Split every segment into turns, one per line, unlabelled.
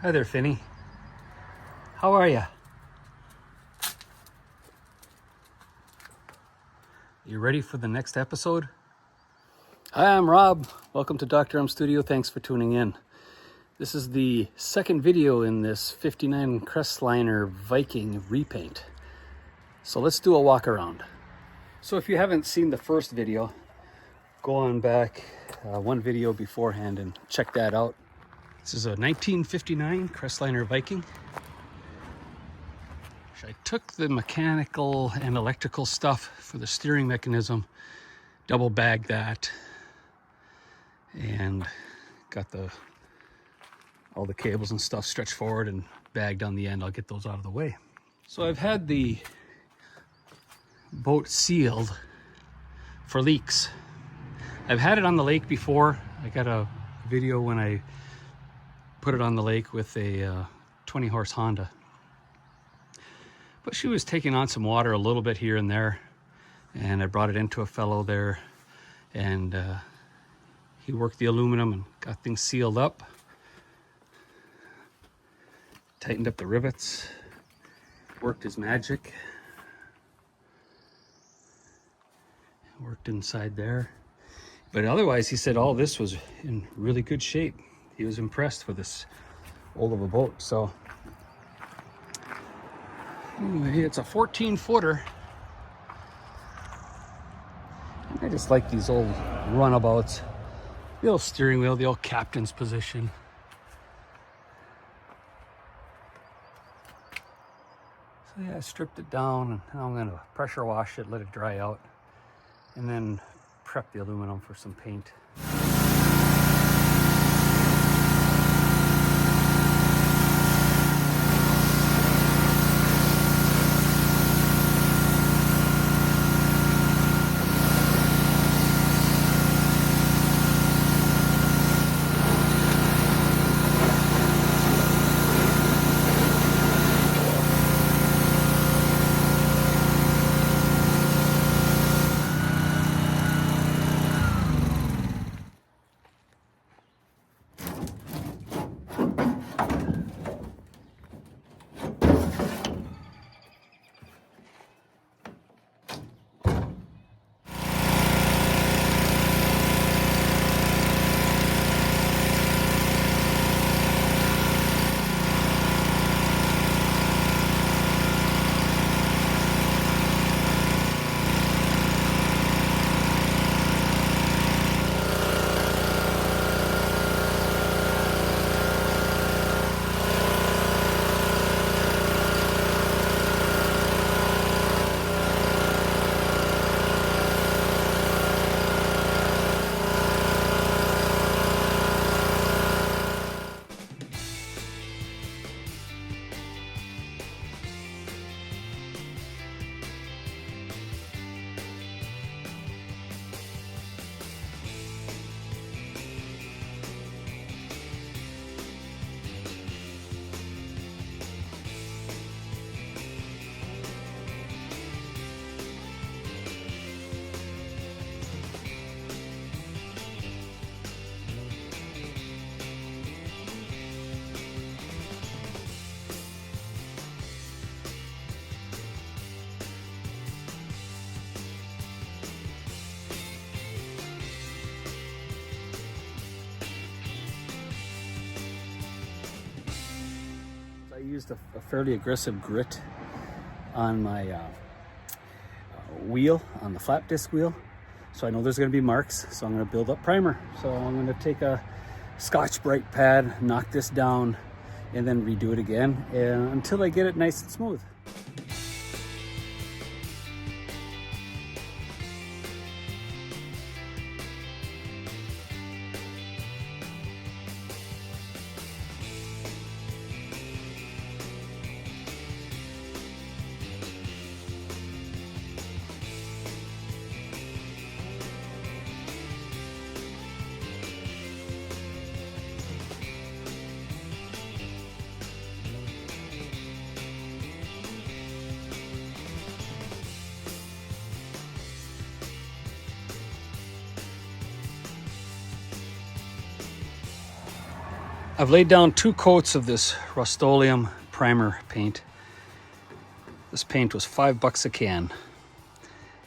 Hi there, Finny. How are ya? You ready for the next episode? Hi, I'm Rob. Welcome to Dr.M Studio. Thanks for tuning in. This is the second video in this 59 Crestliner Viking repaint. So let's do a walk around. So if you haven't seen the first video, go on back one video beforehand and check that out. This is a 1959 Crestliner Viking. I took the mechanical and electrical stuff for the steering mechanism, double bagged that, and got all the cables and stuff stretched forward and bagged on the end. I'll get those out of the way. So I've had the boat sealed for leaks. I've had it on the lake before. I got a video when I put it on the lake with a 20 horse Honda. But she was taking on some water a little bit here and there, and I brought it into a fellow there, and he worked the aluminum and got things sealed up, tightened up the rivets, worked his magic, worked inside there. But otherwise, he said all this was in really good shape. He was impressed with this old of a boat. So anyway, it's a 14-footer. I just like these old runabouts. The old steering wheel, the old captain's position. So yeah, I stripped it down, and now I'm gonna pressure wash it, let it dry out, and then prep the aluminum for some paint. I used a fairly aggressive grit on my wheel, on the flat disc wheel. So I know there's gonna be marks, so I'm gonna build up primer. So I'm gonna take a Scotch-Brite pad, knock this down, and then redo it again until I get it nice and smooth. I've laid down 2 coats of this Rustoleum primer paint. This paint was $5 a can,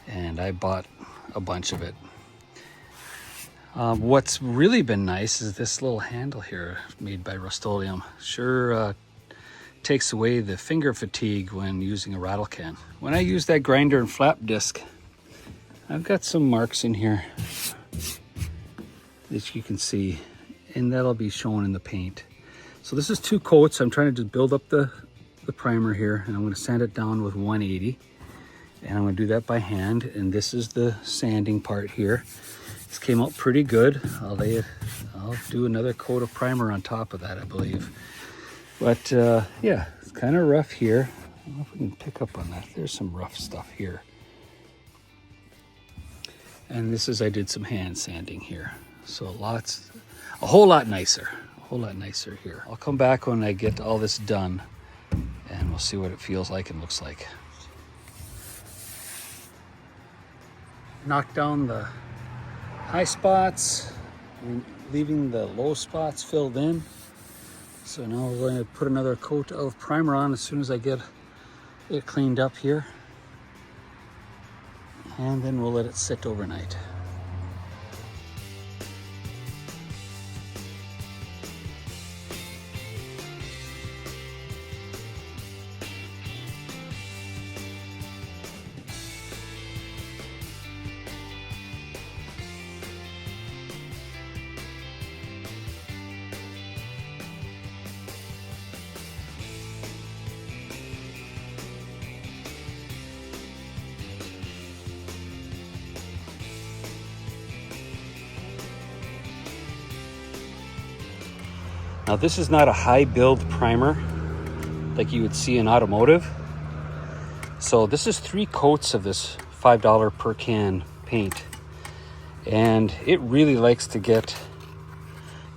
and I bought a bunch of it. What's really been nice is this little handle here made by Rustoleum. Sure takes away the finger fatigue when using a rattle can. When I use that grinder and flap disc, I've got some marks in here that you can see, and that'll be shown in the paint. So this is 2 coats. I'm trying to just build up the primer here, and I'm going to sand it down with 180, and I'm going to do that by hand. And this is the sanding part here. This came out pretty good. I'll do another coat of primer on top of that, I believe. But yeah, it's kind of rough here. I don't know if we can pick up on that. There's some rough stuff here. And this is, I did some hand sanding here. So a whole lot nicer here. I'll come back when I get all this done, and we'll see what it feels like and looks like. Knock down the high spots, leaving the low spots filled in. So now we're going to put another coat of primer on as soon as I get it cleaned up here. And then we'll let it sit overnight. Now this is not a high build primer like you would see in automotive. So this is 3 coats of this $5 per can paint. And it really likes to get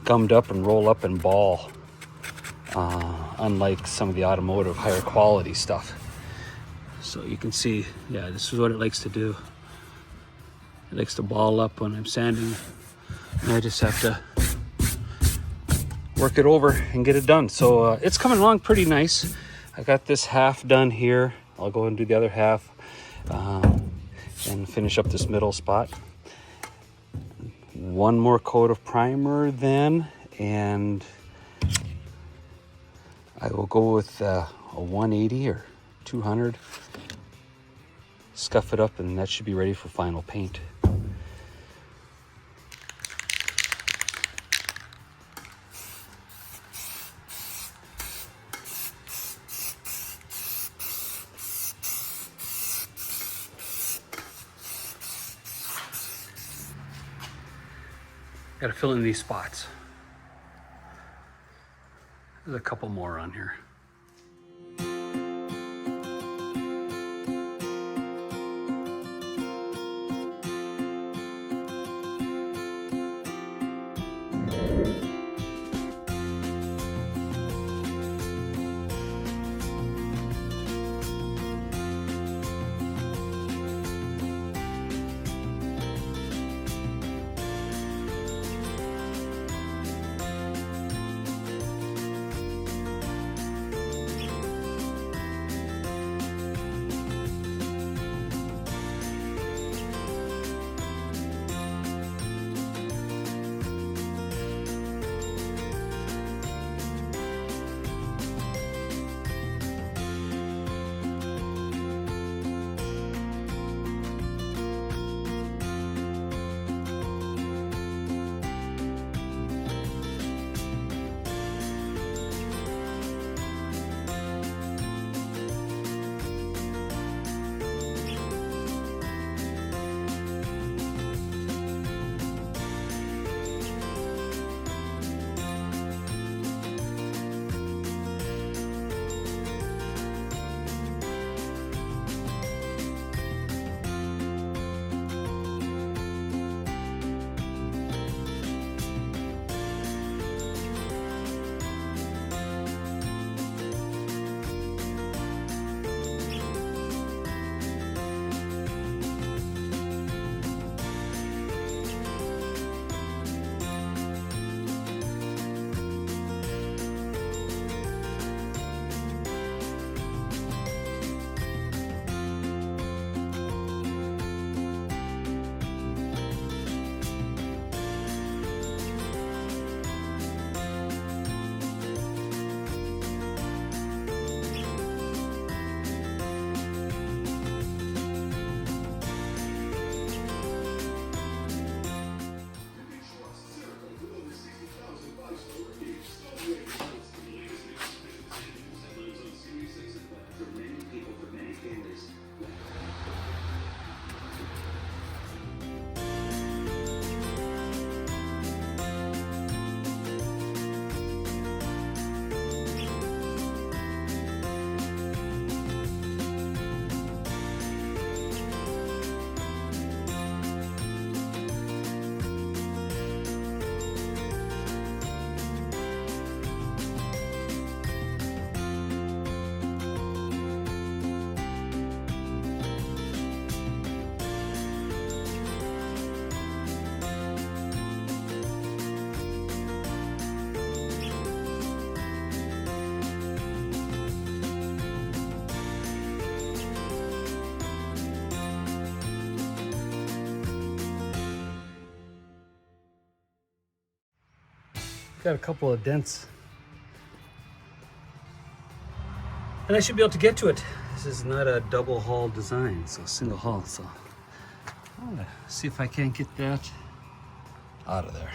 gummed up and roll up and ball. Unlike some of the automotive higher quality stuff. So you can see, yeah, this is what it likes to do. It likes to ball up when I'm sanding. And I just have to work it over and get it done. So it's coming along pretty nice. I got this half done here. I'll go and do the other half and finish up this middle spot. 1 more coat of primer then, and I will go with a 180 or 200. Scuff it up, and that should be ready for final paint. Got to fill in these spots. There's a couple more on here. got a couple of dents. And I should be able to get to it. This is not a double hull design, so single hull. So I'm gonna see if I can't get that out of there.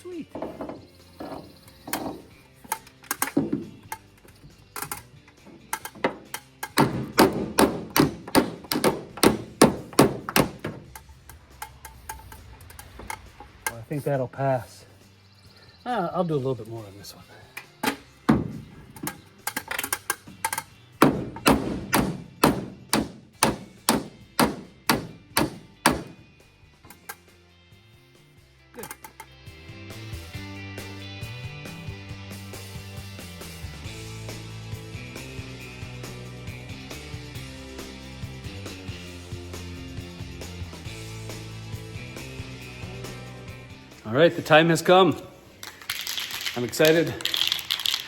Sweet. I think that'll pass. I'll do a little bit more on this one. Good. All right, the time has come. I'm excited.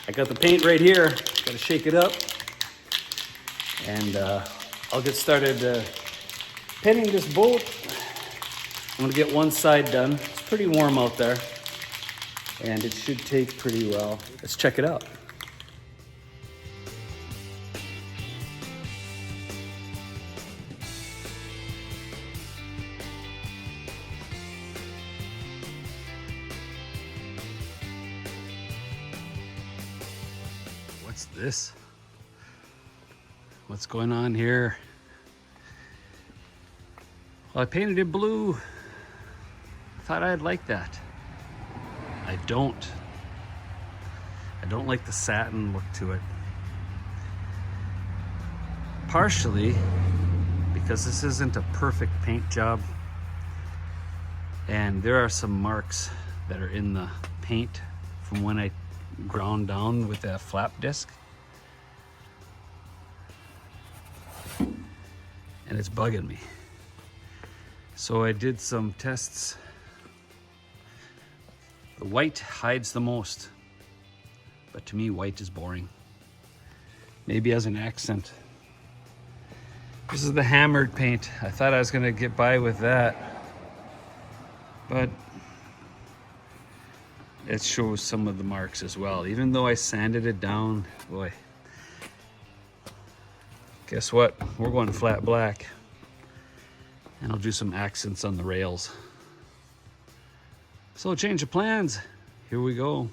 I got the paint right here. Got to shake it up. And I'll get started painting this boat. I'm gonna get one side done. It's pretty warm out there. And it should take pretty well. Let's check it out. What's this? What's going on here? Well, I painted it blue. Thought I'd like that. I don't. I don't like the satin look to it. Partially because this isn't a perfect paint job. And there are some marks that are in the paint from when I ground down with that flap disc. And it's bugging me. So I did some tests. The white hides the most, but to me white is boring. Maybe as an accent. This is the hammered paint. I thought I was gonna get by with that, but it shows some of the marks as well. Even though I sanded it down, boy. Guess what? We're going flat black. And I'll do some accents on the rails. So change of plans. Here we go.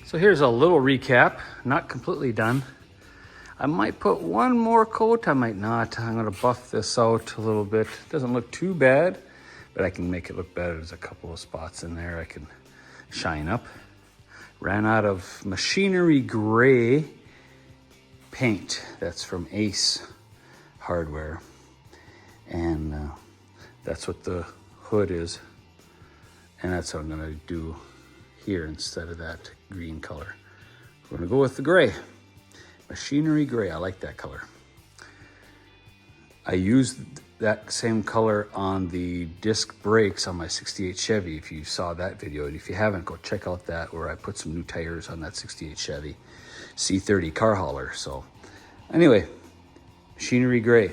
So here's a little recap, not completely done. I might put one more coat, I might not. I'm gonna buff this out a little bit. Doesn't look too bad, but I can make it look better. There's a couple of spots in there I can shine up. Ran out of machinery gray paint. That's from Ace Hardware. And that's what the hood is. And that's what I'm gonna do here instead of that green color. We're gonna go with the gray. Machinery gray, I like that color. I used that same color on the disc brakes on my 68 Chevy, if you saw that video. And if you haven't, go check out that, where I put some new tires on that 68 Chevy C30 car hauler. So anyway, machinery gray.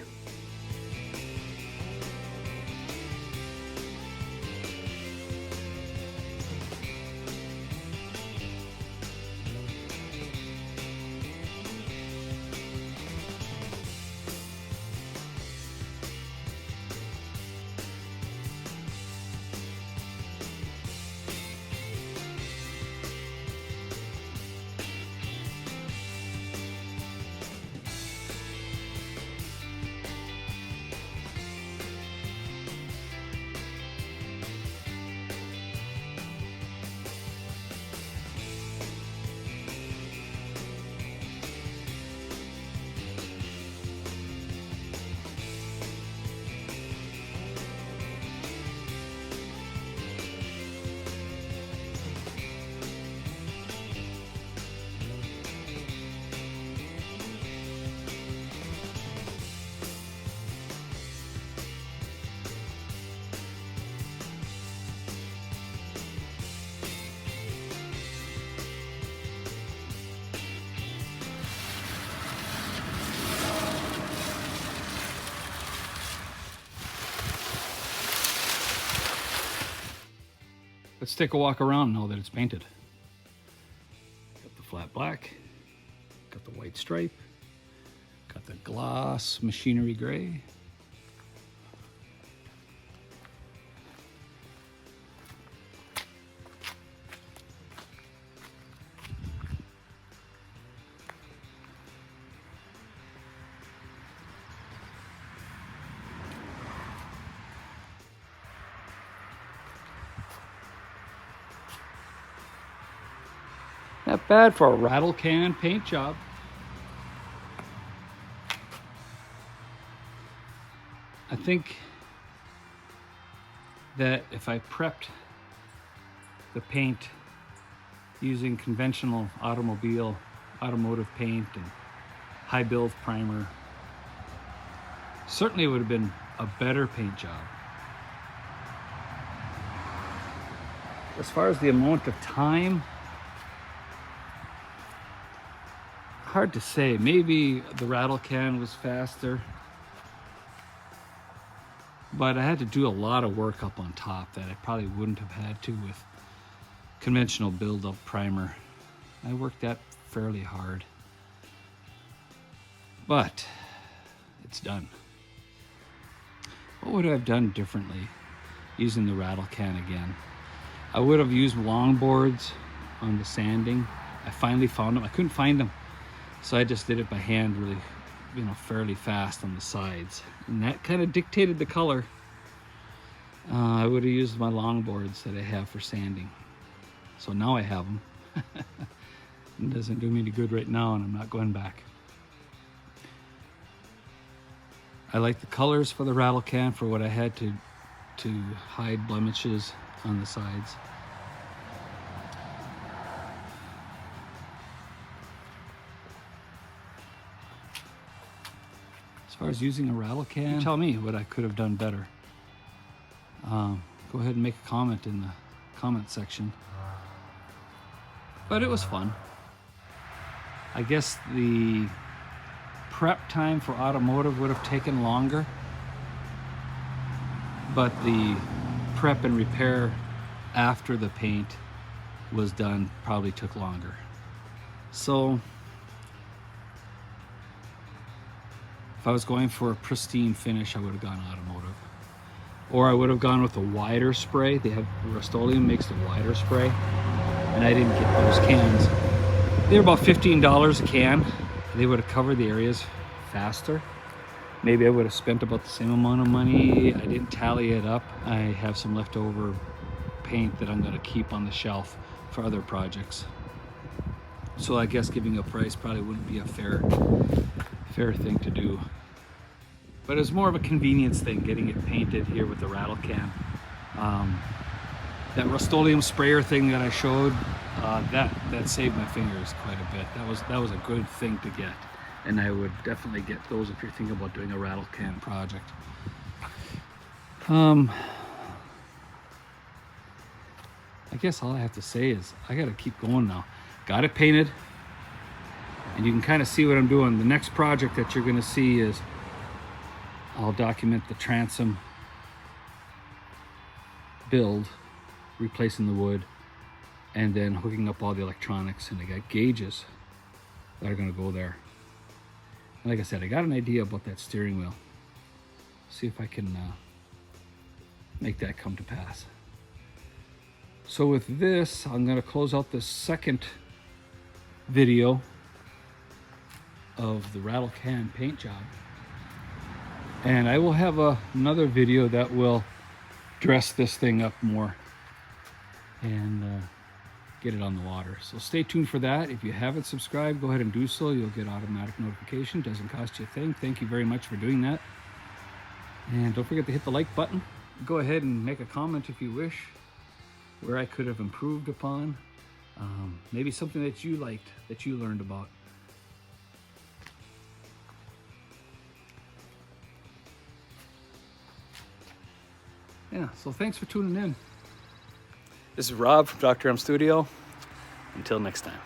Let's take a walk around now that it's painted. Got the flat black, got the white stripe, got the gloss machinery gray. Not bad for a rattle can paint job. I think that if I prepped the paint using conventional automotive paint and high build primer, certainly it would have been a better paint job. As far as the amount of time, hard to say. Maybe the rattle can was faster, but I had to do a lot of work up on top that I probably wouldn't have had to with conventional build-up primer. I worked that fairly hard, but it's done. What would I have done differently using the rattle can again? I would have used longboards on the sanding. I finally found them. I couldn't find them, so I just did it by hand, really, fairly fast on the sides, and that kind of dictated the color. I would have used my longboards that I have for sanding, so now I have them. It doesn't do me any good right now, and I'm not going back. I like the colors for the rattle can for what I had to hide blemishes on the sides. As far as using a rattle can, tell me what I could have done better. Go ahead and make a comment in the comment section. But it was fun. I guess the prep time for automotive would have taken longer, but the prep and repair after the paint was done probably took longer. So if I was going for a pristine finish, I would have gone automotive. Or I would have gone with a wider spray. They have, Rustoleum makes the wider spray. and I didn't get those cans. They were about $15 a can. They would have covered the areas faster. Maybe I would have spent about the same amount of money. I didn't tally it up. I have some leftover paint that I'm going to keep on the shelf for other projects. So I guess giving a price probably wouldn't be a fair thing to do. But it's more of a convenience thing, getting it painted here with the rattle can. That Rustoleum sprayer thing that I showed, that saved my fingers quite a bit. That was a good thing to get, and I would definitely get those if you're thinking about doing a rattle can project. I guess all I have to say is I gotta keep going now. Got it painted, and you can kind of see what I'm doing. The next project that you're gonna see is I'll document the transom build, replacing the wood, and then hooking up all the electronics, and I got gauges that are gonna go there. And like I said, I got an idea about that steering wheel. See if I can make that come to pass. So with this, I'm gonna close out the second video of the rattle can paint job. And I will have another video that will dress this thing up more and get it on the water. So stay tuned for that. If you haven't subscribed, go ahead and do so. You'll get automatic notification. Doesn't cost you a thing. Thank you very much for doing that. And don't forget to hit the like button. Go ahead and make a comment if you wish, where I could have improved upon. Maybe something that you liked, that you learned about. Yeah, so thanks for tuning in. This is Rob from Dr.M Studio. Until next time.